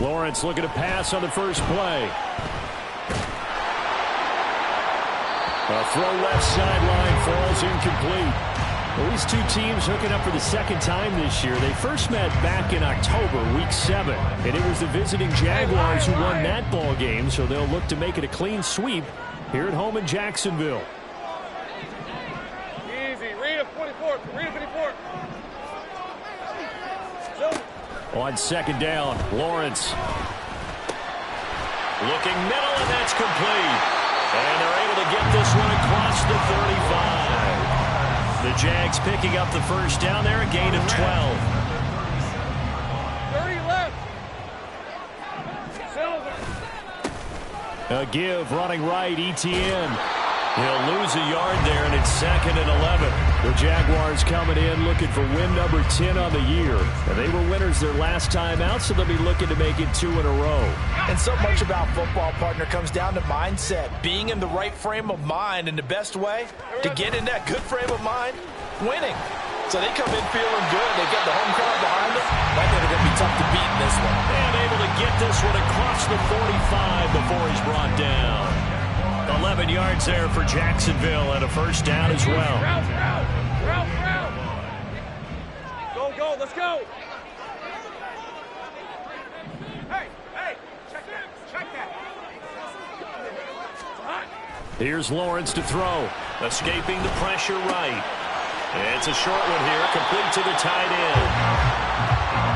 Lawrence looking to pass on the first play. A throw left sideline falls incomplete. Well, these two teams hooking up for the second time this year. They first met back in October, Week 7. And it was the visiting Jaguars who won that ball game, so they'll look to make it a clean sweep here at home in Jacksonville. Easy. Read a 24. Read a 24. On second down, Lawrence. Looking middle, and that's complete. And they're able to get this one across the 35. The Jags picking up the first down there, a gain of 12. 30 left. A give running right, Etienne. He'll lose a yard there, and it's 2nd and 11. The Jaguars coming in looking for win number 10 on the year. And they were winners their last time out, so they'll be looking to make it 2 in a row. And so much about football, partner, comes down to mindset. Being in the right frame of mind, and the best way to get in that good frame of mind, winning. So they come in feeling good. They've got the home crowd behind them. I think they're going to be tough to beat in this one. And able to get this one across the 45 before he's brought down. 11 yards there for Jacksonville and a first down as well. Route. Go, let's go. Hey, check that. Here's Lawrence to throw. Escaping the pressure right. It's a short one here, complete to the tight end.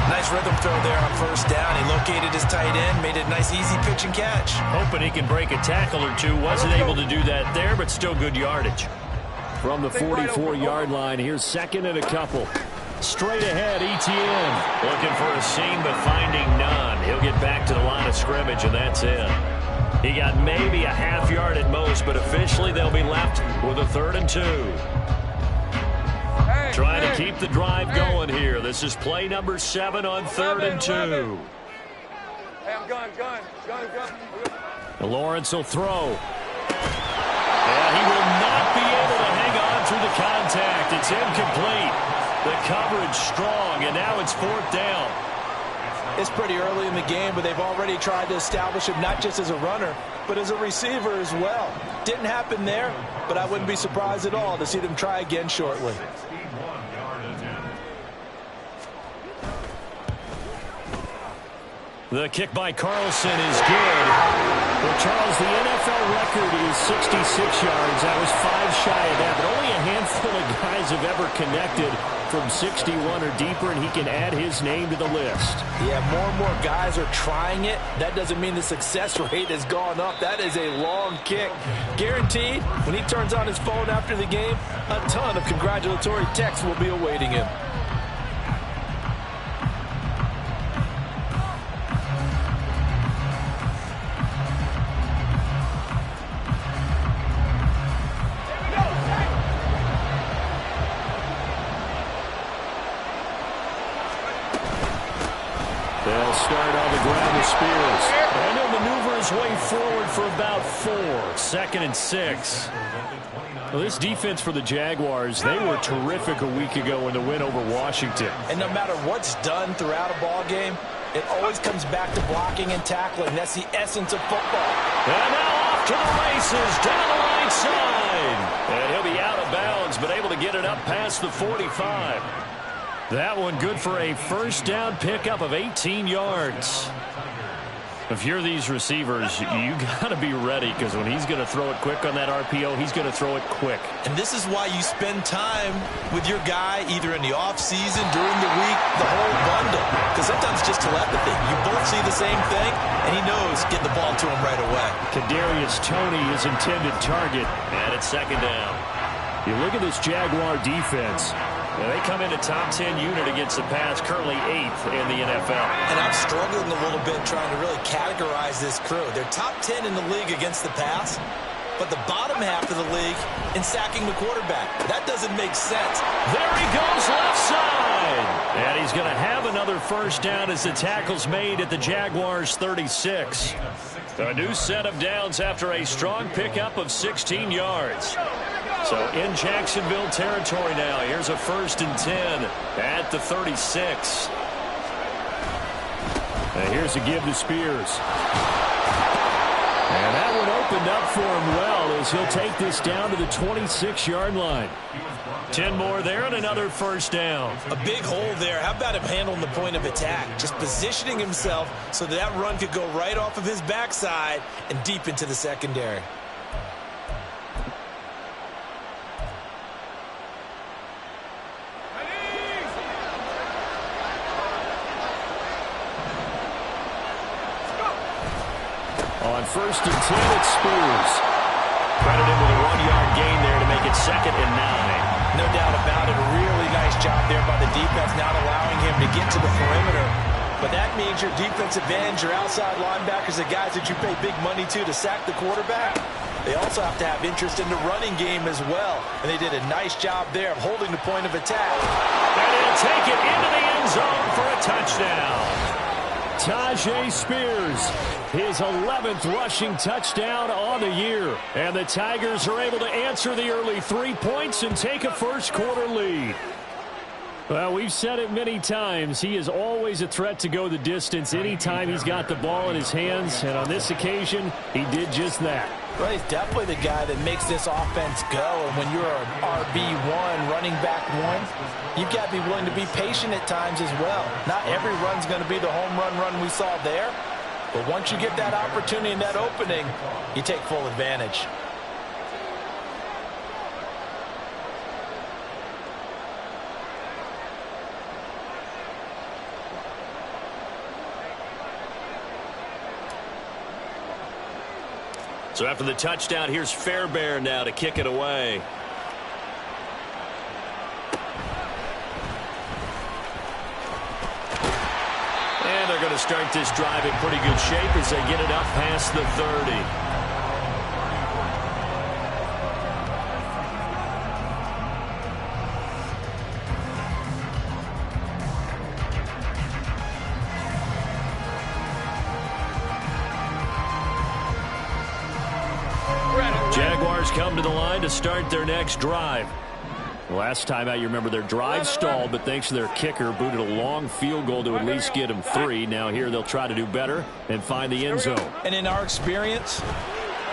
Nice rhythm throw there on first down. He located his tight end, made it a nice easy pitch and catch. Hoping he can break a tackle or two. Wasn't able to do that there, but still good yardage. From the 44-yard line, here's 2nd and a couple. Straight ahead, Etienne. Looking for a seam, but finding none. He'll get back to the line of scrimmage, and that's it. He got maybe a half yard at most, but officially they'll be left with a 3rd and 2. Trying to keep the drive going here. This is play number 7 on 3rd and 2. Hey, I'm gun. Lawrence will throw. And he will not be able to hang on through the contact. It's incomplete. The coverage strong, and now it's 4th down. It's pretty early in the game, but they've already tried to establish him not just as a runner, but as a receiver as well. Didn't happen there, but I wouldn't be surprised at all to see them try again shortly. The kick by Carlson is good. Well, Charles, the NFL record is 66 yards. That was 5 shy of that, but only a handful of guys have ever connected from 61 or deeper, and he can add his name to the list. Yeah, more and more guys are trying it. That doesn't mean the success rate has gone up. That is a long kick. Guaranteed, when he turns on his phone after the game, a ton of congratulatory texts will be awaiting him. They'll start on the ground with Spears. And he'll maneuver his way forward for about 4. 2nd and 6. Well, this defense for the Jaguars, they were terrific a week ago in the win over Washington. And no matter what's done throughout a ball game, it always comes back to blocking and tackling. That's the essence of football. And now off to the races down the right side. And he'll be out of bounds, but able to get it up past the 45. That one good for a first down pickup of 18 yards. If you're these receivers, you got to be ready, because when he's going to throw it quick on that RPO, he's going to throw it quick. And this is why you spend time with your guy either in the offseason, during the week, the whole bundle. Because sometimes it's just telepathy. You both see the same thing, and he knows get the ball to him right away. Kadarius Toney is intended target, and it's 2nd down. You look at this Jaguar defense. Now, they come into top 10 unit against the pass, currently 8th in the NFL. And I'm struggling a little bit trying to really categorize this crew. They're top 10 in the league against the pass, but the bottom half of the league in sacking the quarterback. That doesn't make sense. There he goes, left side. And he's going to have another first down as the tackle's made at the Jaguars' 36. A new set of downs after a strong pickup of 16 yards. So in Jacksonville territory now. Here's a 1st and 10 at the 36. And here's a give to Spears. And that one opened up for him well as he'll take this down to the 26-yard line. 10 more there and another first down. A big hole there. How about him handling the point of attack? Just positioning himself so that run could go right off of his backside and deep into the secondary. On 1st and 10, it's Spears. Credited with a 1-yard gain there to make it 2nd and 9. No doubt about it. A really nice job there by the defense, not allowing him to get to the perimeter. But that means your defensive ends, your outside linebackers, the guys that you pay big money to sack the quarterback, they also have to have interest in the running game as well. And they did a nice job there of holding the point of attack. And he'll take it into the end zone for a touchdown. Tajay Spears, his 11th rushing touchdown on the year. And the Tigers are able to answer the early 3 points and take a first-quarter lead. Well, we've said it many times. He is always a threat to go the distance anytime he's got the ball in his hands. And on this occasion, he did just that. Well, he's definitely the guy that makes this offense go. And when you're an RB1, running back one, you've got to be willing to be patient at times as well. Not every run's going to be the home run we saw there. But once you get that opportunity and that opening, you take full advantage. So after the touchdown, here's Fairbairn now to kick it away. And they're going to start this drive in pretty good shape as they get it up past the 30. Jaguars come to the line to start their next drive. Last time out, you remember their drive stalled, but thanks to their kicker, booted a long field goal to at least get them 3. Now here they'll try to do better and find the end zone. And in our experience,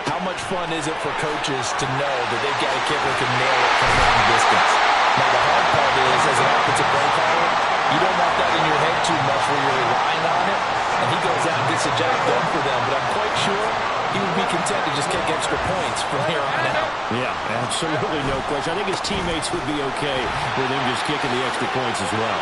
how much fun is it for coaches to know that they've got a kicker who can nail it from long distance? Now the hard part is, as an offensive play caller, you don't want that in your head too much where you're relying on it, and he goes out and gets the job done for them. But I'm quite sure he would be content to just kick extra points from here on out. Yeah, absolutely no question. I think his teammates would be okay with him just kicking the extra points as well.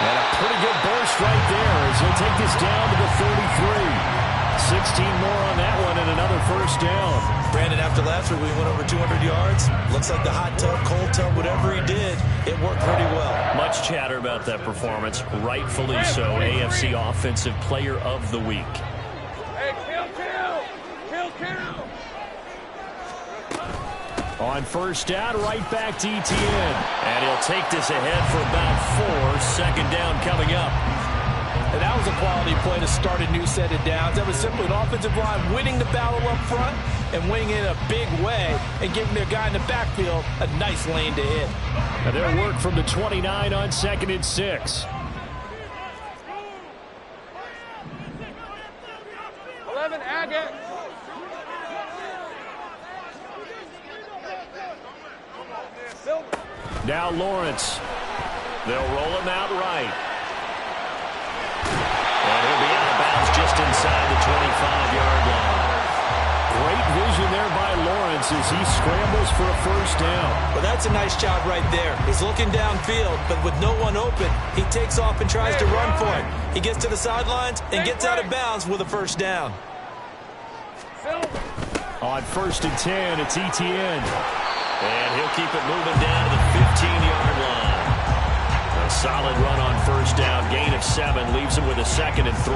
And a pretty good burst right there as he'll take this down to the 33. 16 more on that one and another first down. Brandon, after last week we went over 200 yards. Looks like the hot tub, cold tub, whatever he did, it worked pretty well. Much chatter about that performance. Rightfully so. AFC Offensive Player of the Week. On first down, right back to ETN. And he'll take this ahead for about 4. Second down coming up. And that was a quality play to start a new set of downs. That was simply an offensive line winning the battle up front and winning in a big way and giving their guy in the backfield a nice lane to hit. And their work from the 29 on 2nd and 6. 11, Agate. Now Lawrence. They'll roll him out right. And he'll be out of bounds just inside the 25-yard line. Great vision there by Lawrence as he scrambles for a first down. Well, that's a nice job right there. He's looking downfield, but with no one open, he takes off and tries to run for it. He gets to the sidelines and gets out of bounds with a first down. On 1st and 10, it's ETN. And he'll keep it moving down to the 15-yard line. A solid run on first down. Gain of 7 leaves him with a 2nd and 3.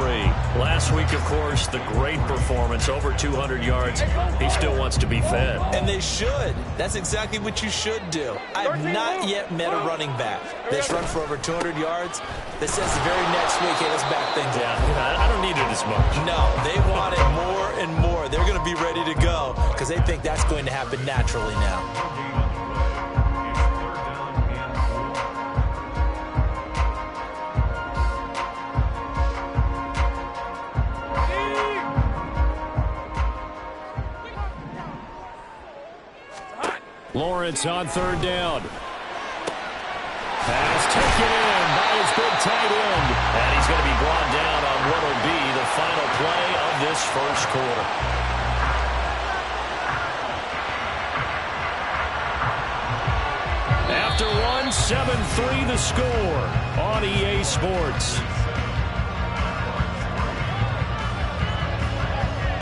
Last week, of course, the great performance. Over 200 yards. He still wants to be fed. And they should. That's exactly what you should do. I've not yet met a running back that's run for over 200 yards that says the very next week, hey, let's back things up. Yeah, I don't need it as much. No, they want it more and more. They're going to be ready to go because they think that's going to happen naturally now. Lawrence on third down. Pass taken in by his big tight end. And he's going to be brought down on what will be the final play of this first quarter. After one, 7-3 the score on EA Sports.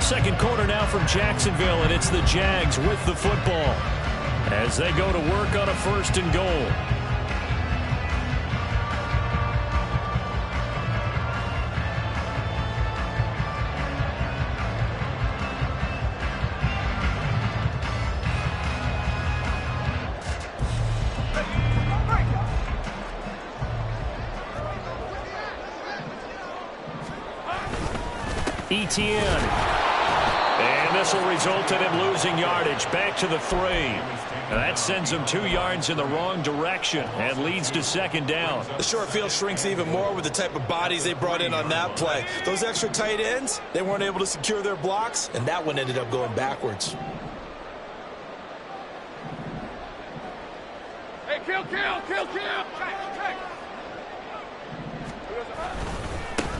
Second quarter now from Jacksonville, and it's the Jags with the football as they go to work on a 1st and goal. Etienne. And this will result in him losing yardage. Back to the 3. And that sends him 2 yards in the wrong direction and leads to 2nd down. The short field shrinks even more with the type of bodies they brought in on that play. Those extra tight ends, they weren't able to secure their blocks, and that one ended up going backwards. Hey, kill. Check.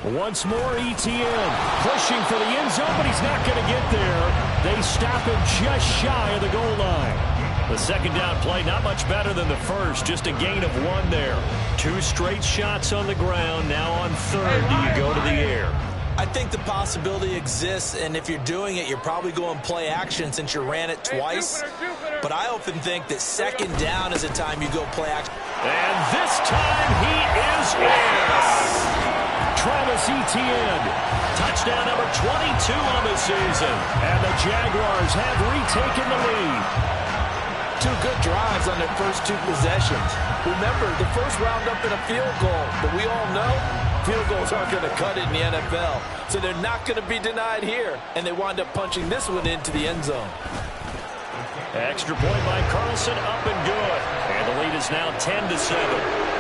Once more, Etienne pushing for the end zone, but he's not going to get there. They stop him just shy of the goal line. The 2nd down play, not much better than the first, just a gain of 1 there. 2 straight shots on the ground. Now on 3rd, do you go to the air? I think the possibility exists, and if you're doing it, you're probably going play action since you ran it twice. But I often think that 2nd down is a time you go play action. And this time he is in. Travis Etienne, touchdown number 22 on the season. And the Jaguars have retaken the lead. 2 good drives on their first 2 possessions. Remember, the first wound up in a field goal, but we all know field goals aren't going to cut it in the NFL. So they're not going to be denied here. And they wind up punching this one into the end zone. Extra point by Carlson, up and good. And the lead is now 10-7.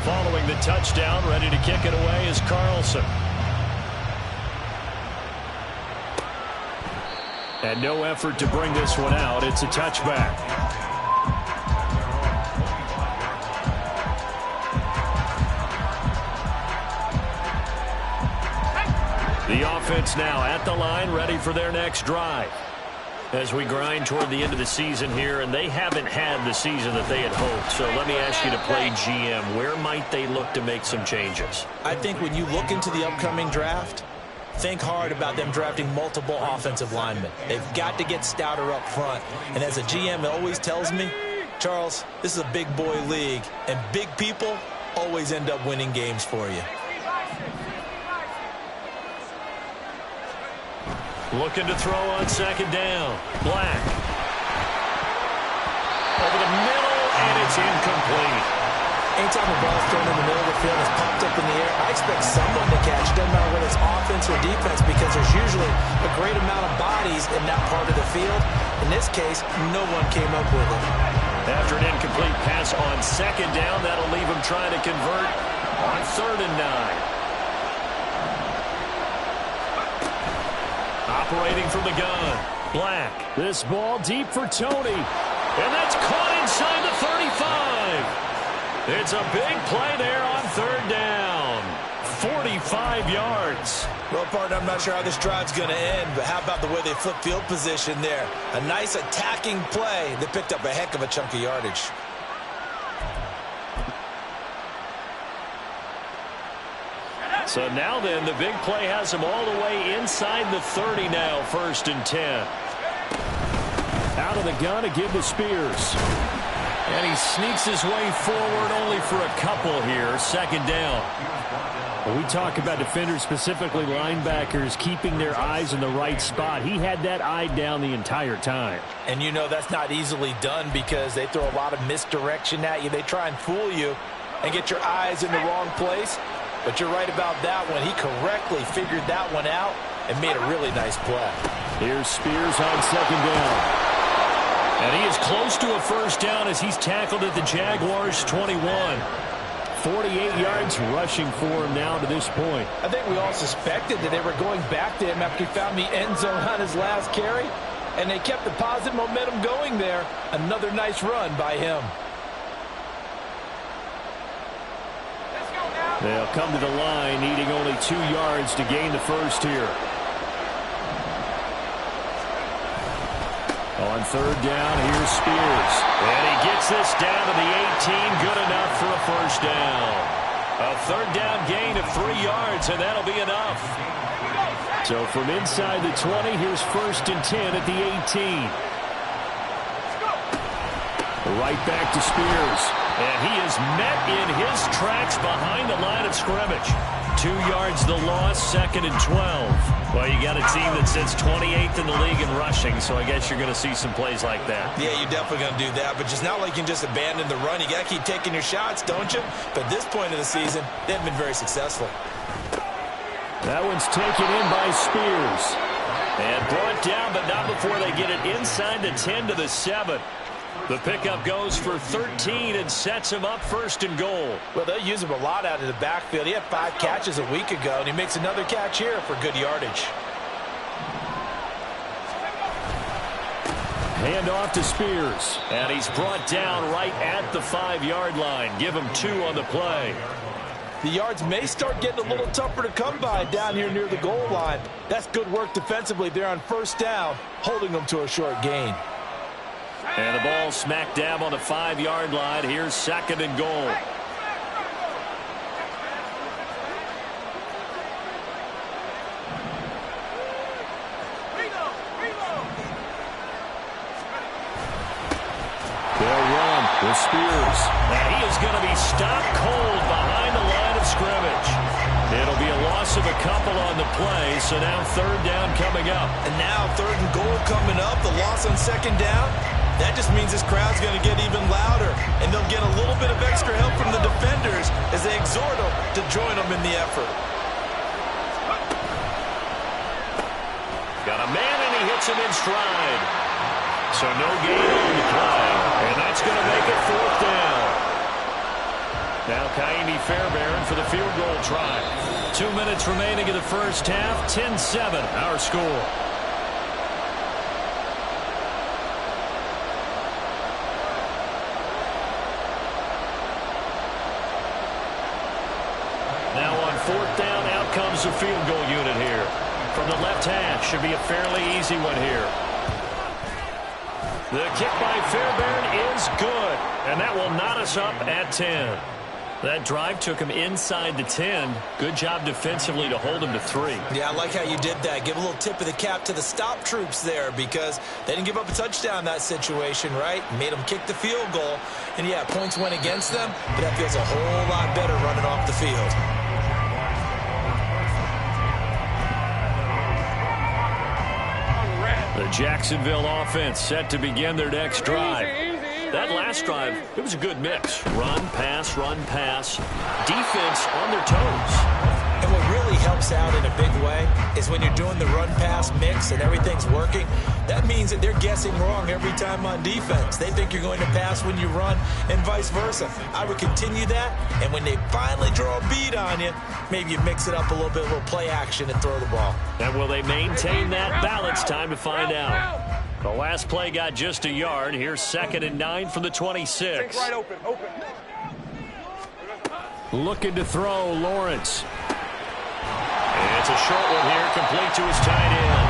Following the touchdown, ready to kick it away is Carlson. And no effort to bring this one out. It's a touchback. The offense now at the line, ready for their next drive. As we grind toward the end of the season here, and they haven't had the season that they had hoped. So let me ask you to play GM. Where might they look to make some changes? I think when you look into the upcoming draft, think hard about them drafting multiple offensive linemen. They've got to get stouter up front. And as a GM, it always tells me, Charles, this is a big boy league, and big people always end up winning games for you. Looking to throw on 2nd down. Black. Over the middle, and it's incomplete. Anytime the ball's thrown in the middle of the field, it's popped up in the air, I expect someone to catch it. Doesn't matter whether it's offense or defense, because there's usually a great amount of bodies in that part of the field. In this case, no one came up with it. After an incomplete pass on 2nd down, that'll leave him trying to convert on 3rd and 9. Operating from the gun. Black. This ball deep for Tony. And that's caught inside the 35. It's a big play there on 3rd down. 45 yards. Well, partner, I'm not sure how this drive's going to end, but how about the way they flip field position there? A nice attacking play that picked up a heck of a chunk of yardage. So now then, the big play has him all the way inside the 30 now, 1st and 10. Out of the gun to give to Spears. And he sneaks his way forward only for a couple here, 2nd down. When we talk about defenders, specifically linebackers, keeping their eyes in the right spot, he had that eye down the entire time. And you know that's not easily done because they throw a lot of misdirection at you. They try and fool you and get your eyes in the wrong place. But you're right about that one. He correctly figured that one out and made a really nice play. Here's Spears on 2nd down. And he is close to a first down as he's tackled at the Jaguars' 21. 48 yards rushing for him now to this point. I think we all suspected that they were going back to him after he found the end zone on his last carry. And they kept the positive momentum going there. Another nice run by him. They'll come to the line needing only 2 yards to gain the first here. On third down, here's Spears. And he gets this down to the 18. Good enough for a first down. A third down gain of 3 yards, and that'll be enough. So from inside the 20, here's 1st and 10 at the 18. Right back to Spears. And he is met in his tracks behind the line of scrimmage. 2 yards the loss, 2nd and 12. Well, you got a team that sits 28th in the league in rushing, so I guess you're going to see some plays like that. Yeah, you're definitely going to do that, but just not like you can just abandon the run. You got to keep taking your shots, don't you? But at this point of the season, they've been very successful. That one's taken in by Spears. And brought down, but not before they get it inside the 10 to the 7. The pickup goes for 13 and sets him up 1st and goal. Well, they'll use him a lot out of the backfield. He had 5 catches a week ago, and he makes another catch here for good yardage. Hand off to Spears. And he's brought down right at the 5-yard line. Give him 2 on the play. The yards may start getting a little tougher to come by down here near the goal line. That's good work defensively there on 1st down, holding them to a short gain. And the ball smack dab on the 5-yard line. Here's 2nd and goal. They'll run with Spears. And he is going to be stopped cold behind the line of scrimmage. It'll be a loss of a couple on the play, so now 3rd down coming up. And now 3rd and goal coming up. The loss on 2nd down. That just means this crowd's going to get even louder, and they'll get a little bit of extra help from the defenders as they exhort them to join them in the effort. Got a man, and he hits him in stride. So no gain on the play, and that's going to make it 4th down. Now Kaimi Fairbairn for the field goal try. 2 minutes remaining in the first half, 10-7 our score. Now on 4th down, out comes the field goal unit here. From the left hash, should be a fairly easy one here. The kick by Fairbairn is good, and that will knot us up at 10. That drive took him inside the 10. Good job defensively to hold him to 3. Yeah, I like how you did that. Give a little tip of the cap to the stop troops there because they didn't give up a touchdown in that situation, right? Made them kick the field goal. And, yeah, points went against them, but that feels a whole lot better running off the field. The Jacksonville offense set to begin their next drive. That last drive, it was a good mix. Run, pass, defense on their toes. And what really helps out in a big way is when you're doing the run-pass mix and everything's working, that means that they're guessing wrong every time on defense. They think you're going to pass when you run and vice versa. I would continue that, and when they finally draw a bead on you, maybe you mix it up a little bit, a little play action and throw the ball. And will they maintain that balance? Time to find out. The last play got just a yard. Here's 2nd and 9 from the 26. Right open. Looking to throw, Lawrence. And it's a short one here, complete to his tight end.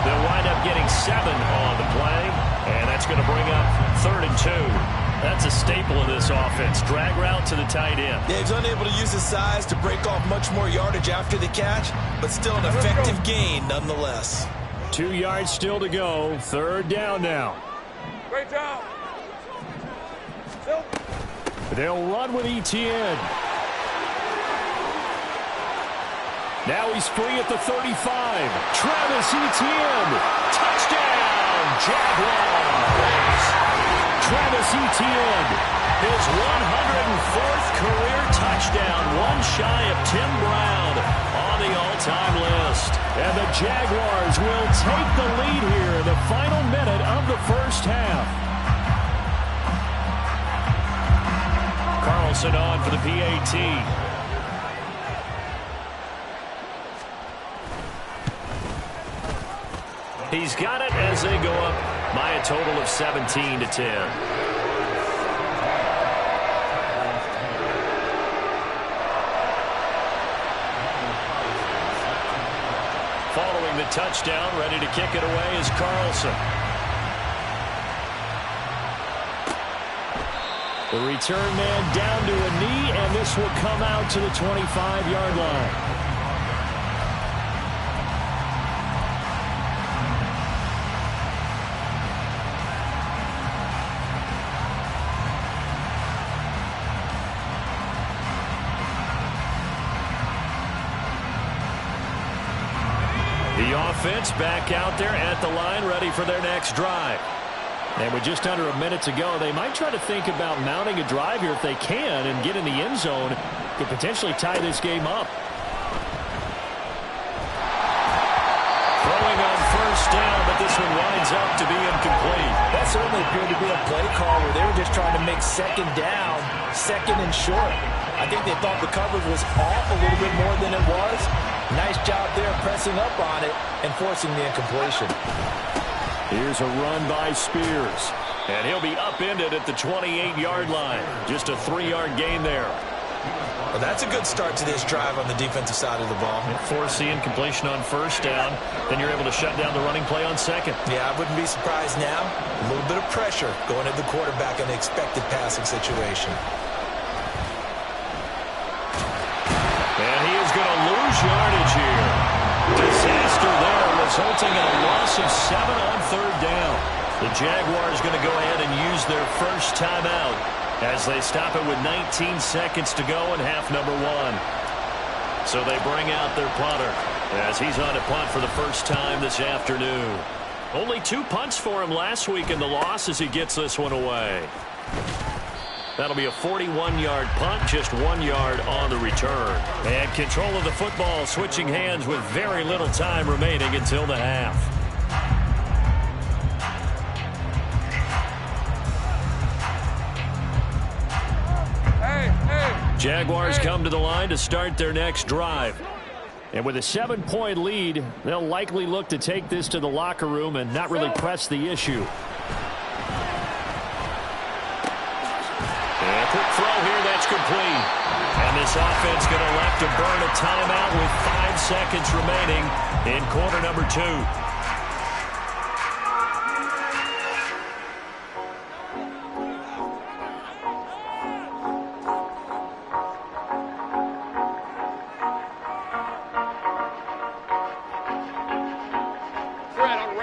They'll wind up getting 7 on the play, and that's going to bring up 3rd and 2. That's a staple of this offense. Drag route to the tight end. Yeah, he's unable to use his size to break off much more yardage after the catch, but still an effective gain nonetheless. 2 yards still to go. 3rd down now. Great job. They'll run with Etienne. Now he's free at the 35. Travis Etienne. Touchdown, Jaguars. Travis Etienne, his 104th career touchdown. One shy of Tim Brown on the all-time list. And the Jaguars will take the lead here in the final minute of the first half. Carlson on for the PAT. He's got it as they go up by a total of 17-10. Following the touchdown, ready to kick it away is Carlson. The return man down to a knee, and this will come out to the 25-yard line. Offense back out there at the line, ready for their next drive. And with just under a minute to go, they might try to think about mounting a drive here if they can and get in the end zone. Could potentially tie this game up. Throwing on first down, but this one winds up to be incomplete. That certainly appeared to be a play call where they were just trying to make second down, second and short. I think they thought the coverage was off a little bit more than it was. Nice job there pressing up on it and forcing the incompletion. Here's a run by Spears. And he'll be upended at the 28-yard line. Just a 3-yard gain there. Well, that's a good start to this drive on the defensive side of the ball. Force the incompletion on first down. Then you're able to shut down the running play on second. Yeah, I wouldn't be surprised now. A little bit of pressure going at the quarterback in an expected passing situation. And he is going to lose yardage here. Disaster there, resulting in a loss of 7 on third down. The Jaguars going to go ahead and use their first timeout as they stop it with 19 seconds to go in half number 1. So they bring out their punter as he's on a punt for the first time this afternoon. Only 2 punts for him last week in the loss as he gets this one away. That'll be a 41-yard punt, just 1 yard on the return. And control of the football switching hands with very little time remaining until the half. Jaguars come to the line to start their next drive. And with a 7-point lead, they'll likely look to take this to the locker room and not really press the issue. And a quick throw here, that's complete. And this offense going to elect to burn a timeout with 5 seconds remaining in quarter number 2.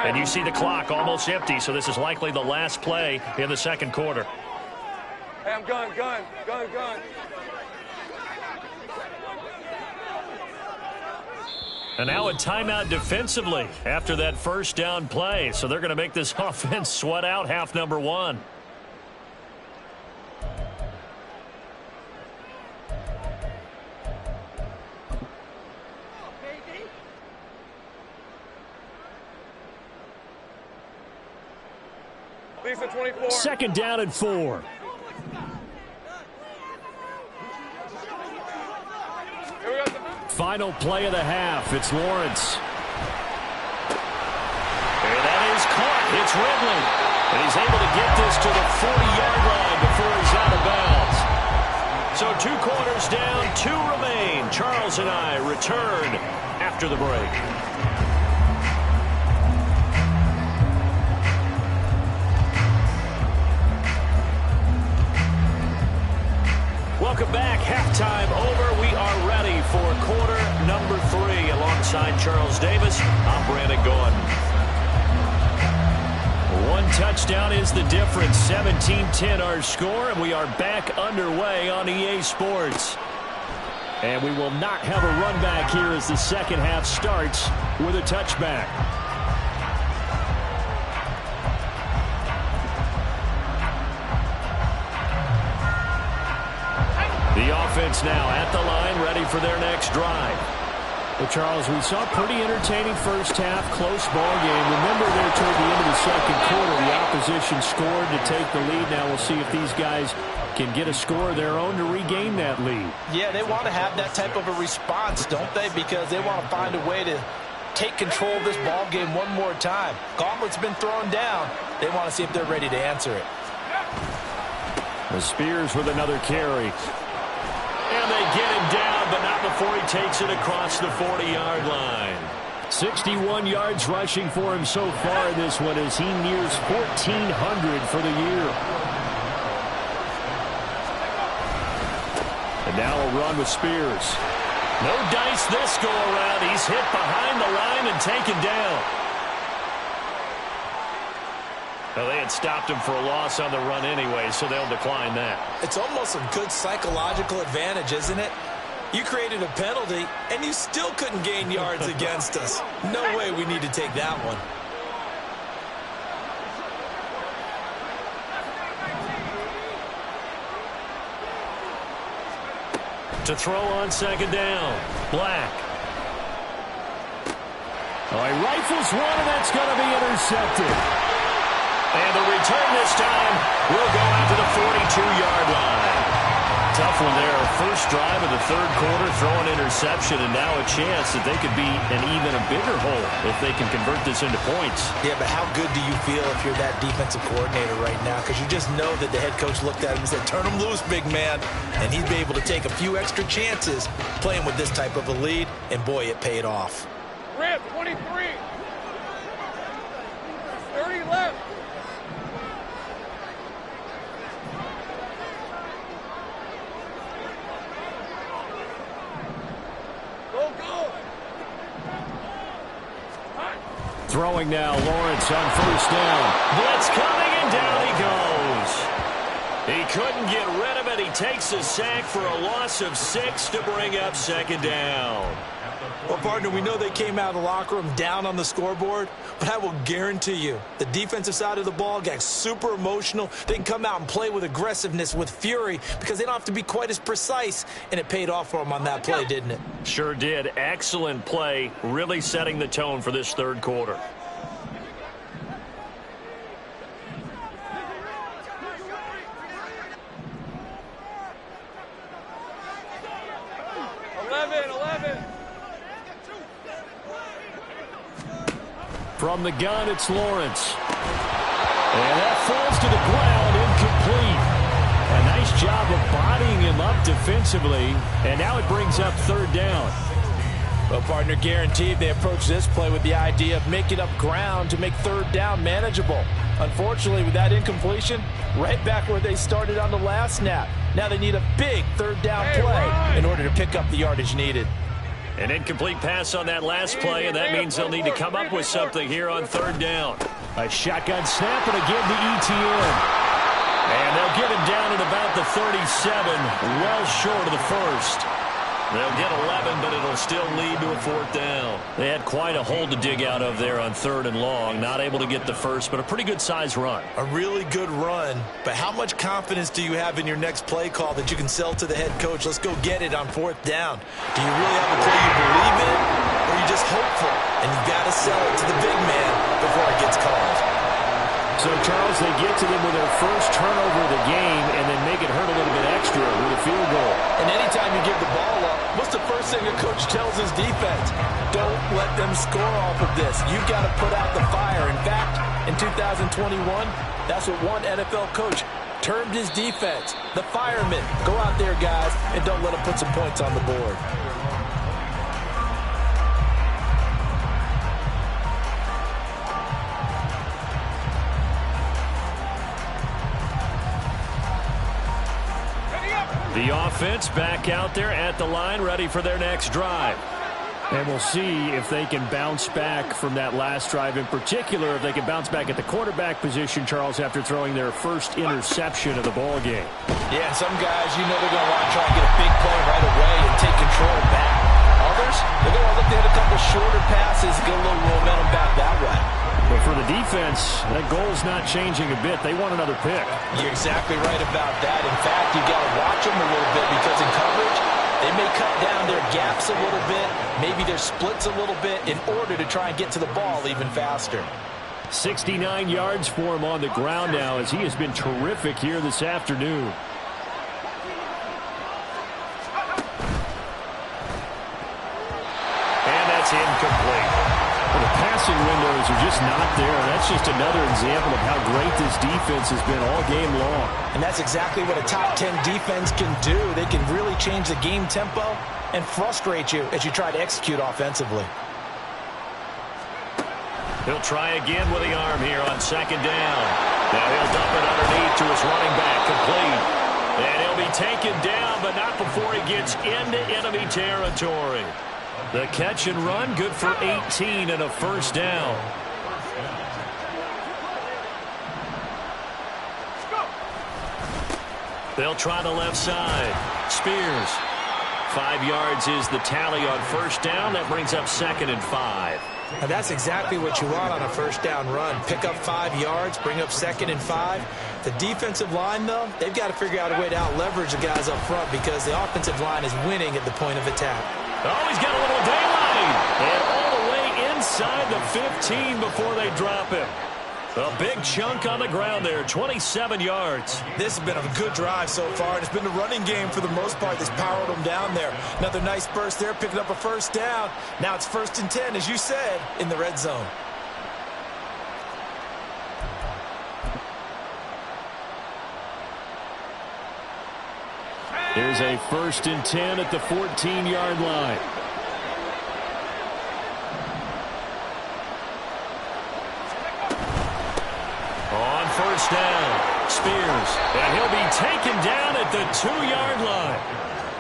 And you see the clock almost empty, so this is likely the last play in the second quarter. Hey, I'm gun. And now a timeout defensively after that first down play. So they're going to make this offense sweat out half number 1. Second down and 4. Final play of the half. It's Lawrence. And that is caught. It's Ridley. And he's able to get this to the 40-yard line before he's out of bounds. So 2 quarters down, 2 remain. Charles and I return after the break. Welcome back. Halftime over. We are ready for quarter number 3. Alongside Charles Davis, I'm Brandon Gordon. 1 touchdown is the difference. 17-10 our score, and we are back underway on EA Sports. And we will not have a run back here as the second half starts with a touchback. The offense now at the line, ready for their next drive. Well, Charles, we saw a pretty entertaining first half, close ball game. Remember there toward the end of the second quarter, the opposition scored to take the lead. Now we'll see if these guys can get a score of their own to regain that lead. Yeah, they want to have that type of a response, don't they? Because they want to find a way to take control of this ball game one more time. Gauntlet's been thrown down. They want to see if they're ready to answer it. Spears with another carry. And they get him down, but not before he takes it across the 40-yard line. 61 yards rushing for him so far in this one as he nears 1,400 for the year. And now a run with Spears. No dice this go-around. He's hit behind the line and taken down. Well, they had stopped him for a loss on the run anyway, so they'll decline that. It's almost a good psychological advantage, isn't it? You created a penalty, and you still couldn't gain yards against us. No way we need to take that one. To throw on second down. Black. Oh, he rifles one, and that's going to be intercepted. And the return this time will go out to the 42-yard line. Tough one there. First drive of the third quarter, throw an interception, and now a chance that they could be an even a bigger hole if they can convert this into points. Yeah, but how good do you feel if you're that defensive coordinator right now? Because you just know that the head coach looked at him and said, turn him loose, big man. And he'd be able to take a few extra chances playing with this type of a lead, and boy, it paid off. Rip, 23. 30 left. Throwing now, Lawrence on first down. Blitz coming, and down he goes. He couldn't get rid of it. He takes a sack for a loss of 6 to bring up second down. Well, partner, we know they came out of the locker room down on the scoreboard, but I will guarantee you the defensive side of the ball got super emotional. They can come out and play with aggressiveness, with fury, because they don't have to be quite as precise, and it paid off for them on that play, didn't it? Sure did. Excellent play, really setting the tone for this third quarter. From the gun, it's Lawrence. And that falls to the ground, incomplete. A nice job of bodying him up defensively. And now it brings up third down. Well, partner, guaranteed they approach this play with the idea of making up ground to make third down manageable. Unfortunately, with that incompletion, right back where they started on the last snap. Now they need a big third down play in order to pick up the yardage needed. An incomplete pass on that last play, and that means they'll need to come up with something here on third down. A shotgun snap, and again to ETN. And they'll get him down at about the 37, well short of the first. They'll get 11, but it'll still lead to a fourth down. They had quite a hole to dig out of there on third and long. Not able to get the first, but a pretty good size run. A really good run, but how much confidence do you have in your next play call that you can sell to the head coach? Let's go get it on fourth down. Do you really have a play you believe in, or are you just hopeful? And you've got to sell it to the big man before it gets called. So, Charles, they get to them with their first turnover of the game and then make it hurt a little bit extra with a field goal. And anytime you give the ball up, what's the first thing a coach tells his defense? Don't let them score off of this. You've got to put out the fire. In fact, in 2021, that's what one NFL coach termed his defense. The firemen. Go out there, guys, and don't let them put some points on the board. The offense back out there at the line, ready for their next drive. And we'll see if they can bounce back from that last drive, in particular, if they can bounce back at the quarterback position, Charles, after throwing their first interception of the ball game. Yeah, and some guys, you know they're going to want to try and get a big play right away and take control back. Others, they're going to look to hit a couple shorter passes, get a little momentum back that way. But for the defense, that goal's not changing a bit. They want another pick. You're exactly right about that. In fact, you've got to watch them a little bit because in coverage, They may cut down their gaps a little bit, maybe their splits a little bit in order to try and get to the ball even faster. 69 yards for him on the ground now as he has been terrific here this afternoon. And that's incomplete. Well, the passing windows are just not there. That's just another example of how great this defense has been all game long. And that's exactly what a top 10 defense can do. They can really change the game tempo and frustrate you as you try to execute offensively. He'll try again with the arm here on second down. Now he'll dump it underneath to his running back, complete. And he'll be taken down, but not before he gets into enemy territory. The catch and run, good for 18 and a first down. They'll try the left side. Spears. 5 yards is the tally on first down. That brings up 2nd and 5. And that's exactly what you want on a first down run. Pick up 5 yards, bring up 2nd and 5. The defensive line, though, they've got to figure out a way to out-leverage the guys up front because the offensive line is winning at the point of attack. Oh, he's got a little daylight. And all the way inside the 15 before they drop him. A big chunk on the ground there, 27 yards. This has been a good drive so far, and it's been the running game for the most part that's powered them down there. Another nice burst there, picking up a first down. Now it's 1st and 10, as you said, in the red zone. Here's a 1st and 10 at the 14-yard line. On first down, Spears. And he'll be taken down at the 2-yard line.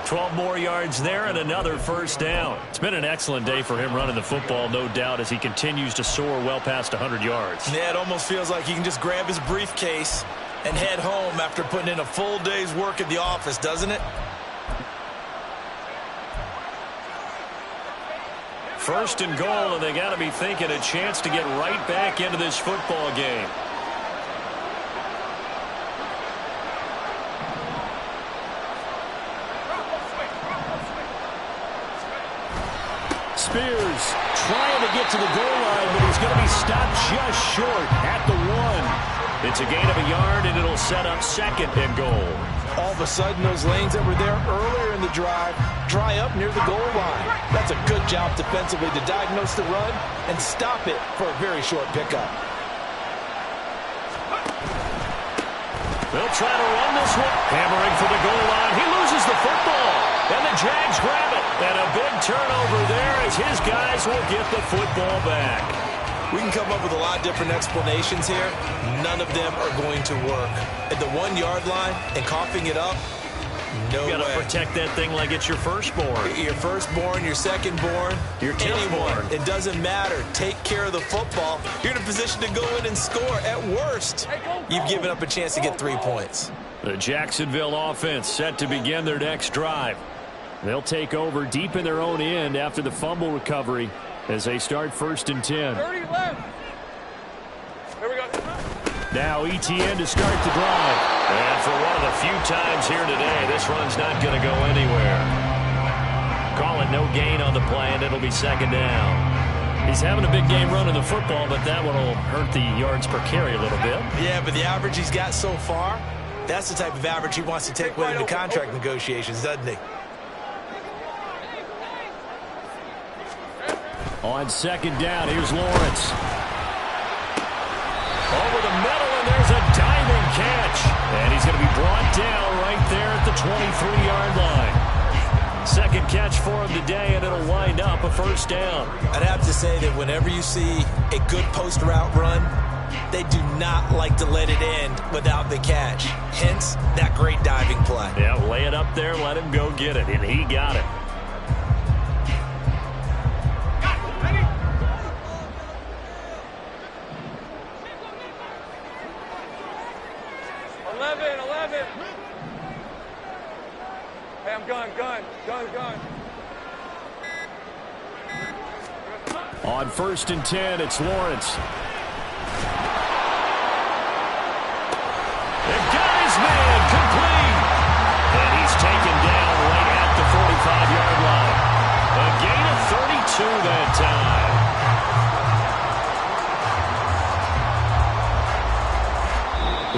12 more yards there and another first down. It's been an excellent day for him running the football, no doubt, as he continues to soar well past 100 yards. Yeah, it almost feels like he can just grab his briefcase and head home after putting in a full day's work at the office, doesn't it? First and goal, and they got to be thinking a chance to get right back into this football game. Spears trying to get to the goal line, but he's going to be stopped just short at the 1. It's a gain of a yard, and it'll set up 2nd and goal. All of a sudden, those lanes that were there earlier in the drive dry up near the goal line. That's a good job defensively to diagnose the run and stop it for a very short pickup. They'll try to run this one. Hammering for the goal line. He loses the football. And the Jags grab it. And a big turnover there as his guys will get the football back. We can come up with a lot of different explanations here. None of them are going to work. At the 1-yard line and coughing it up, no way. You got to protect that thing like it's your firstborn. Your firstborn, your secondborn, your anyone. tenthborn. It doesn't matter. Take care of the football. You're in a position to go in and score. At worst, you've given up a chance to get 3 points. The Jacksonville offense set to begin their next drive. They'll take over deep in their own end after the fumble recovery as they start 1st and 10. 30 left. Here we go. Now ETN to start the drive. And for one of the few times here today, this run's not going to go anywhere. Call it no gain on the play, and it'll be 2nd down. He's having a big game running the football, but that one will hurt the yards per carry a little bit. Yeah, but the average he's got so far, that's the type of average he wants to take with him to contract negotiations, doesn't he? On 2nd down, here's Lawrence. Over the middle, and there's a diving catch. And he's going to be brought down right there at the 23-yard line. 2nd catch for him today, and it'll wind up a 1st down. I'd have to say that whenever you see a good post route run, they do not like to let it end without the catch. Hence, that great diving play. Yeah, lay it up there, let him go get it, and he got it. 11. Hey, I'm gun. On 1st and 10, it's Lawrence. They've got his man complete. And he's taken down right at the 25-yard line. A gain of 32 that time.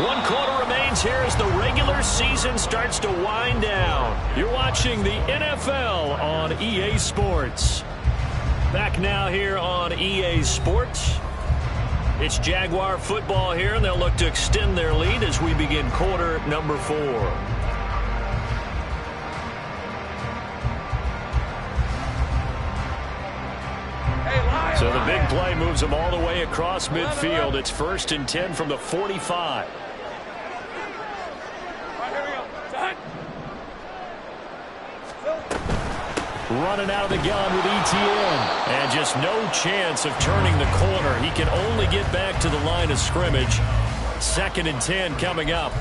One quarter remains here as the regular season starts to wind down. You're watching the NFL on EA Sports. Back now here on EA Sports. It's Jaguar football here, and they'll look to extend their lead as we begin quarter number 4. So the big play moves them all the way across midfield. It's 1st and 10 from the 45. Running out of the gun with ETN. And just no chance of turning the corner. He can only get back to the line of scrimmage. 2nd and 10 coming up.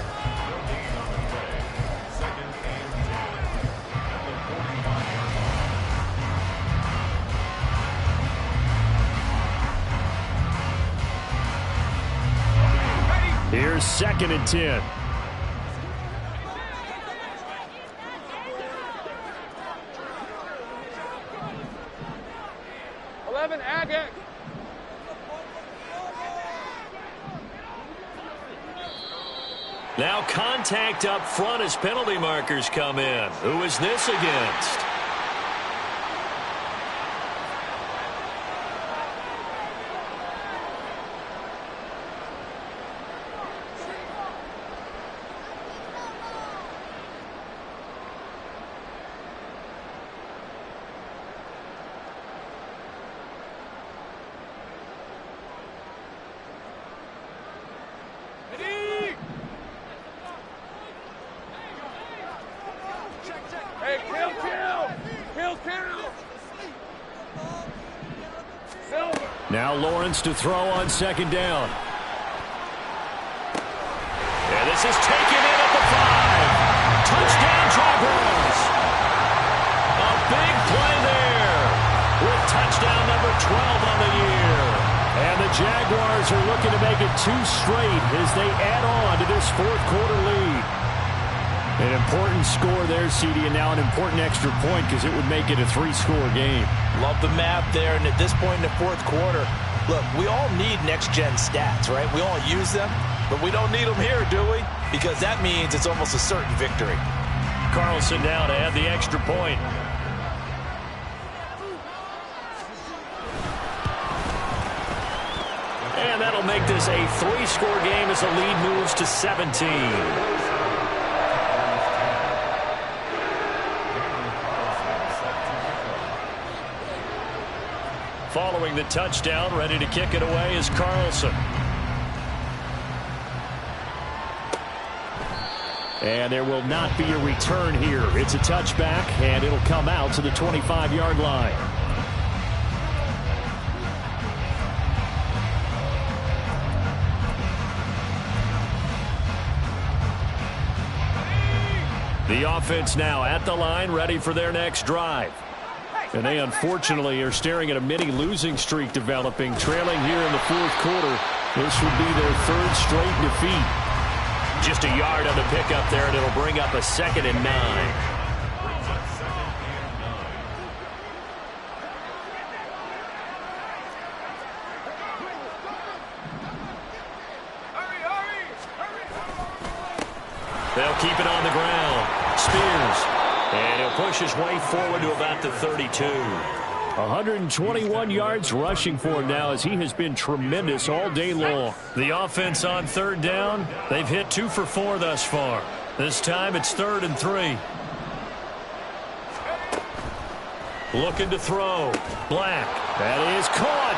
Here's 2nd and 10. Now contact up front as penalty markers come in. Who is this against? Now Lawrence to throw on 2nd down. And this is taken in at the 5. Touchdown Jaguars. A big play there with touchdown number 12 on the year. And the Jaguars are looking to make it 2 straight as they add on to this 4th quarter lead. An important score there, CD, and now an important extra point because it would make it a 3-score game. Love the map there, and at this point in the 4th quarter, look, we all need next-gen stats, right? We all use them, but we don't need them here, do we? Because that means it's almost a certain victory. Carlson now to add the extra point. And that'll make this a 3-score game as the lead moves to 17. Following the touchdown, ready to kick it away is Carlson. And there will not be a return here. It's a touchback, and it'll come out to the 25-yard line. The offense now at the line, ready for their next drive. And they unfortunately are staring at a mini losing streak developing, trailing here in the 4th quarter. This would be their 3rd straight defeat. Just a yard on the pickup there, and it'll bring up a 2nd and 9. They'll keep it on the ground. Spears. And he'll push his way forward to about the 32. 121 yards rushing for him now as he has been tremendous all day long. The offense on 3rd down, they've hit 2 for 4 thus far. This time it's 3rd and 3. Looking to throw. Black. That is caught.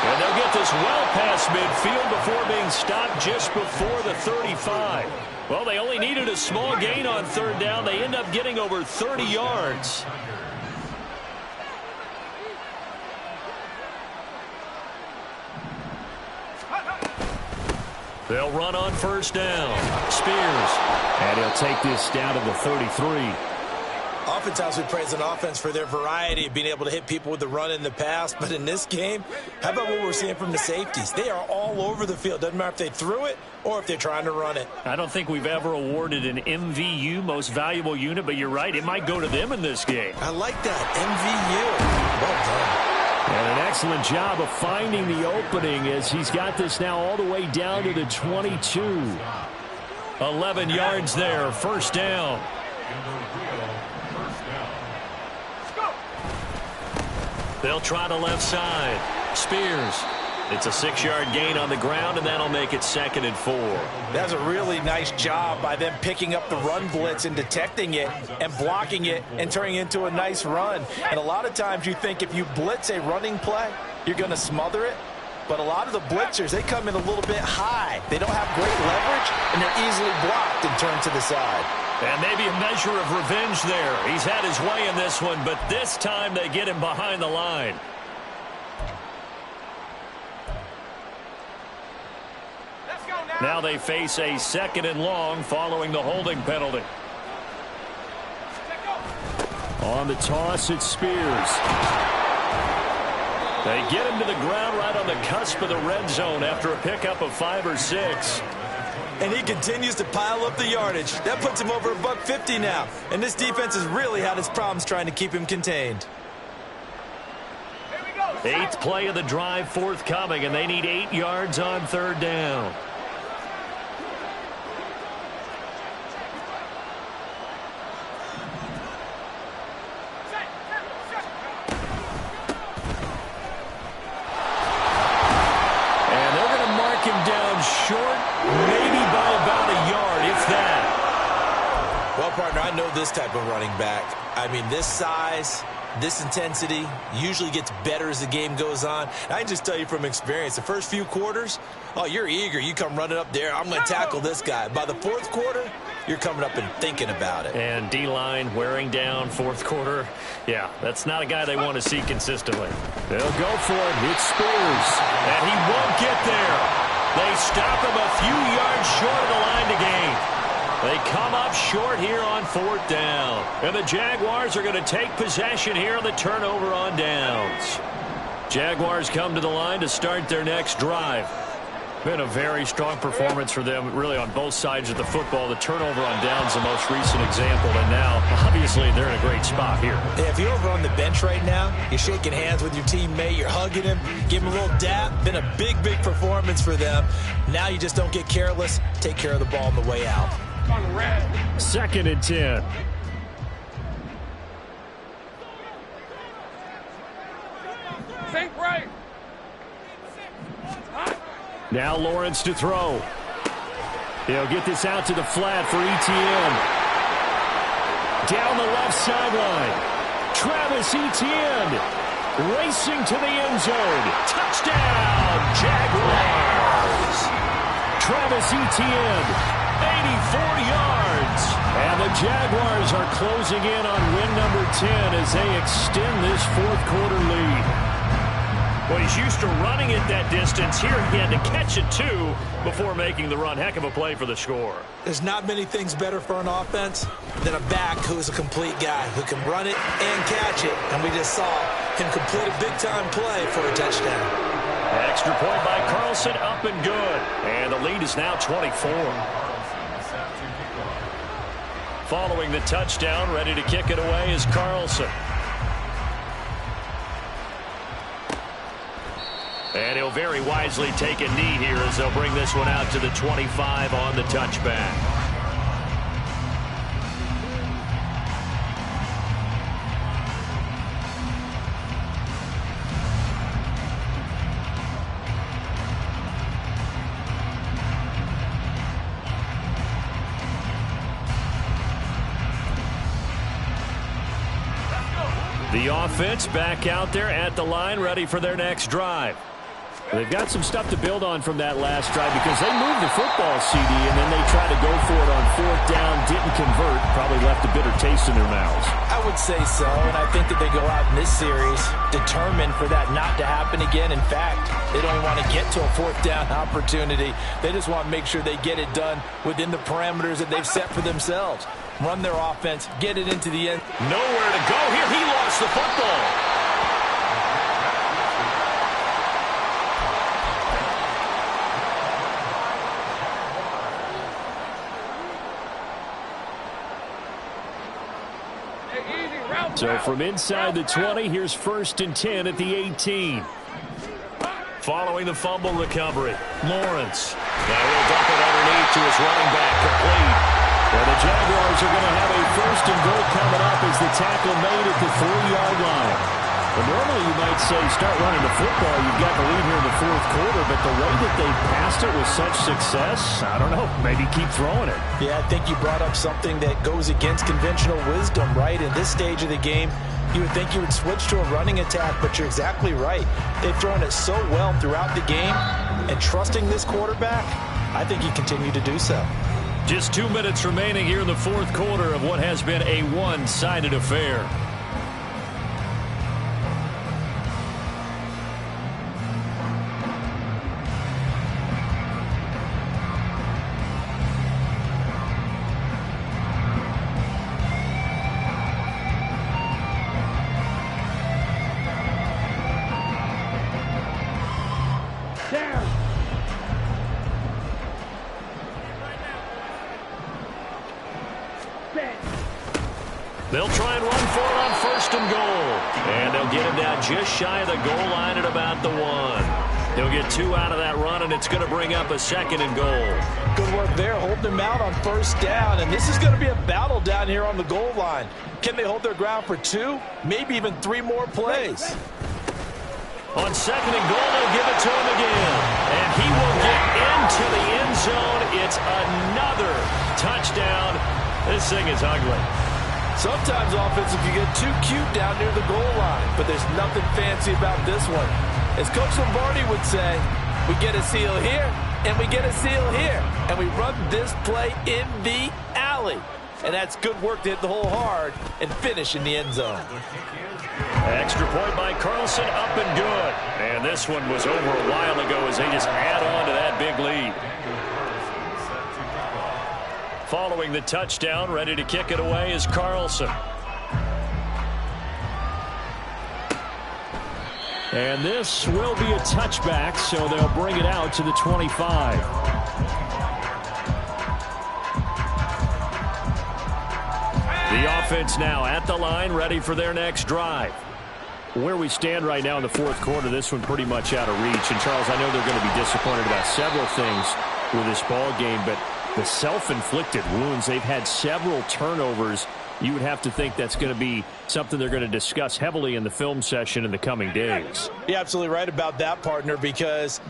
And they'll get this well past midfield before being stopped just before the 35. Well, they only needed a small gain on 3rd down. They end up getting over 30 yards. They'll run on 1st down. Spears. And he'll take this down to the 33. Oftentimes we praise an offense for their variety of being able to hit people with the run in the pass. But in this game, how about what we're seeing from the safeties? They are all over the field. Doesn't matter if they threw it or if they're trying to run it. I don't think we've ever awarded an MVU, most valuable unit, but you're right. It might go to them in this game. I like that. MVU. Well done. And an excellent job of finding the opening as he's got this now all the way down to the 22. 11 yards there, first down. They'll try the left side. Spears. It's a 6-yard gain on the ground, and that'll make it 2nd and 4. That's a really nice job by them picking up the run blitz and detecting it and blocking it and turning it into a nice run. And a lot of times you think if you blitz a running play, you're going to smother it. But a lot of the blitzers, they come in a little bit high. They don't have great leverage, and they're easily blocked and turned to the side. And maybe a measure of revenge there. He's had his way in this one, but this time they get him behind the line. Now they face a 2nd and long following the holding penalty. On the toss, it's Spears. They get him to the ground right on the cusp of the red zone after a pickup of 5 or 6. And he continues to pile up the yardage. That puts him over $150 now. And this defense has really had its problems trying to keep him contained. 8th play of the drive forthcoming, and they need 8 yards on 3rd down. And they're going to mark him down short, maybe by about a yard, if that. Well, partner, I know this type of running back. I mean, this size, this intensity usually gets better as the game goes on. I can just tell you from experience, the first few quarters, oh, you're eager. You come running up there, I'm going to tackle this guy. By the 4th quarter, you're coming up and thinking about it. And D-line wearing down 4th quarter. Yeah, that's not a guy they want to see consistently. They'll go for it. It's Spears. And he won't get there. They stop him a few yards short of the line to gain. They come up short here on 4th down. And the Jaguars are going to take possession here on the turnover on downs. Jaguars come to the line to start their next drive. Been a very strong performance for them, really, on both sides of the football. The turnover on downs, the most recent example. And now, obviously, they're in a great spot here. Yeah, if you're over on the bench right now, you're shaking hands with your teammate, you're hugging him, give him a little dap. Been a big, big performance for them. Now you just don't get careless. Take care of the ball on the way out. 2nd and 10. Think right. Now Lawrence to throw. He'll get this out to the flat for ETN. Down the left sideline. Travis Etienne racing to the end zone. Touchdown, Jaguars. Travis Etienne, 84 yards. And the Jaguars are closing in on win number 10 as they extend this 4th quarter lead. Well, he's used to running it that distance. Here he had to catch it, too, before making the run. Heck of a play for the score. There's not many things better for an offense than a back who is a complete guy who can run it and catch it. And we just saw him complete a big-time play for a touchdown. Extra point by Carlson, up and good. And the lead is now 24. Following the touchdown, ready to kick it away is Carlson. And he'll very wisely take a knee here as they'll bring this one out to the 25 on the touchback. The offense back out there at the line, ready for their next drive. They've got some stuff to build on from that last drive because they moved the football, CD, and then they tried to go for it on 4th down, didn't convert, probably left a bitter taste in their mouths. I would say so, and I think that they go out in this series determined for that not to happen again. In fact, they don't even want to get to a 4th down opportunity. They just want to make sure they get it done within the parameters that they've set for themselves. run their offense, get it into the end. Nowhere to go here. He lost the football. So from inside the 20, here's 1st and 10 at the 18. Following the fumble recovery, Lawrence. Now he'll dump it underneath to his running back, complete. And the Jaguars are going to have a 1st and goal coming up as the tackle made at the 3-yard line. Well, normally you might say start running the football. You've got the lead here in the 4th quarter, but the way that they passed it with such success, I don't know, maybe keep throwing it. Yeah, I think you brought up something that goes against conventional wisdom, right? In this stage of the game, you would think you would switch to a running attack, but you're exactly right. They've thrown it so well throughout the game, and trusting this quarterback, I think you continue to do so. Just 2 minutes remaining here in the 4th quarter of what has been a one-sided affair. They'll try and run for it on 1st and goal. And they'll get him down just shy of the goal line at about the 1. They'll get 2 out of that run, and it's going to bring up a 2nd and goal. Good work there, holding him out on 1st down. And this is going to be a battle down here on the goal line. Can they hold their ground for 2, maybe even 3 more plays? On 2nd and goal, they'll give it to him again. And he will get into the end zone. It's another touchdown. This thing is ugly. Sometimes offensive can get too cute down near the goal line, but there's nothing fancy about this one. As Coach Lombardi would say, we get a seal here, and we get a seal here, and we run this play in the alley. And that's good work to hit the hole hard and finish in the end zone. Extra point by Carlson, up and good. And this one was over a while ago as they just add on to that big lead. Following the touchdown, ready to kick it away is Carlson. And this will be a touchback, so they'll bring it out to the 25. The offense now at the line, ready for their next drive. Where we stand right now in the 4th quarter, this one pretty much out of reach. And, Charles, I know they're going to be disappointed about several things with this ball game, but the self-inflicted wounds, they've had several turnovers. You would have to think that's going to be something they're going to discuss heavily in the film session in the coming days. You're absolutely right about that, partner, because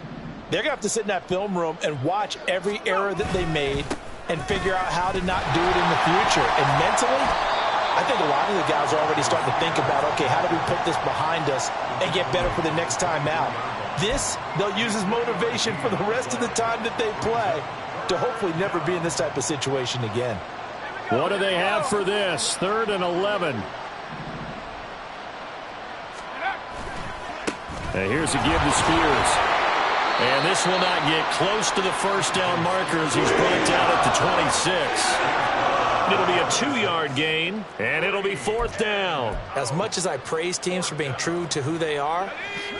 they're going to have to sit in that film room and watch every error that they made and figure out how to not do it in the future. And mentally, I think a lot of the guys are already starting to think about, okay, how do we put this behind us and get better for the next time out? This, they'll use as motivation for the rest of the time that they play to hopefully never be in this type of situation again. What do they have for this? 3rd and 11. And here's a give to Spears. And this will not get close to the 1st down marker as he's brought down at the 26. It'll be a 2-yard gain, and it'll be 4th down. As much as I praise teams for being true to who they are,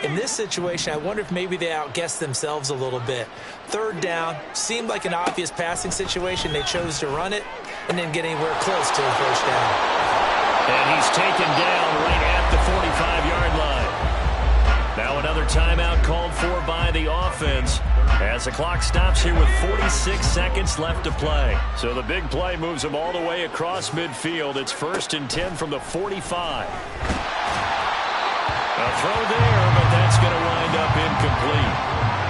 in this situation, I wonder if maybe they outguessed themselves a little bit. 3rd down seemed like an obvious passing situation. They chose to run it and didn't get anywhere close to the 1st down. And he's taken down right at the 45-yard line. Now another timeout called for by the offense as the clock stops here with 46 seconds left to play. So the big play moves them all the way across midfield. It's 1st and 10 from the 45. A throw there, but that's going to wind up incomplete.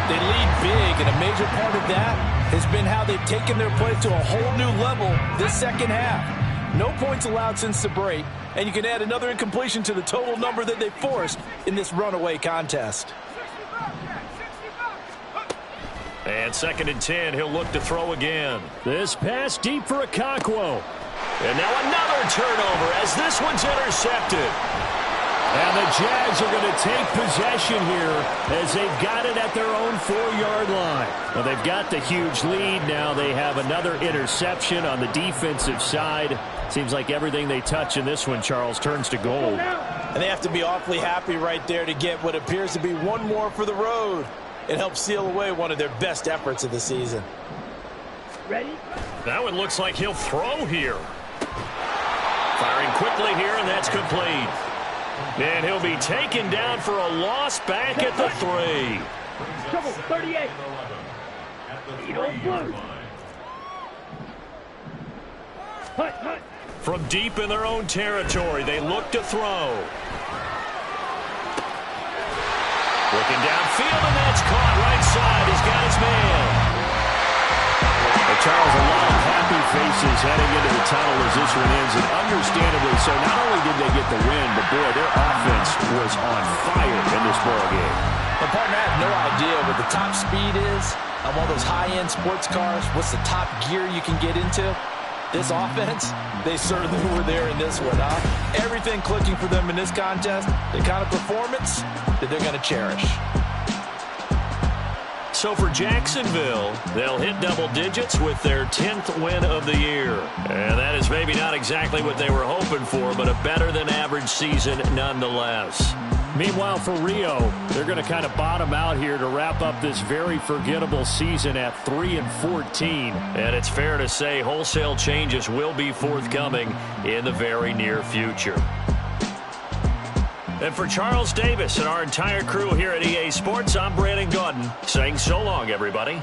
They lead big, and a major part of that has been how they've taken their play to a whole new level this second half. No points allowed since the break, and you can add another incompletion to the total number that they forced in this runaway contest. And 2nd and 10, he'll look to throw again. This pass deep for Grock1. And now another turnover as this one's intercepted. And the Jags are going to take possession here as they've got it at their own 4-yard line. Well, they've got the huge lead. Now they have another interception on the defensive side. Seems like everything they touch in this one, Charles, turns to gold. And they have to be awfully happy right there to get what appears to be one more for the road. It helps seal away one of their best efforts of the season. Ready? That one looks like he'll throw here. Firing quickly here, and that's complete. And he'll be taken down for a loss back at the 3. Trouble, 38. You don't blue. Hut, hut. From deep in their own territory, they look to throw. Looking downfield, and that's caught right side. He's got his man. Charles, a lot of happy faces heading into the tunnel as this one ends, and understandably so. Not only did they get the win, but boy, their offense was on fire in this ball game. But partner, I have no idea what the top speed is on one of those high-end sports cars. What's the top gear you can get into? This offense, they certainly were there in this one, huh? Everything clicking for them in this contest, the kind of performance that they're going to cherish. So for Jacksonville, they'll hit double digits with their 10th win of the year. And that is maybe not exactly what they were hoping for, but a better-than-average season nonetheless. Meanwhile, for Rio, they're going to kind of bottom out here to wrap up this very forgettable season at 3-14. And it's fair to say wholesale changes will be forthcoming in the very near future. And for Charles Davis and our entire crew here at EA Sports, I'm Brandon Gaudin saying so long, everybody.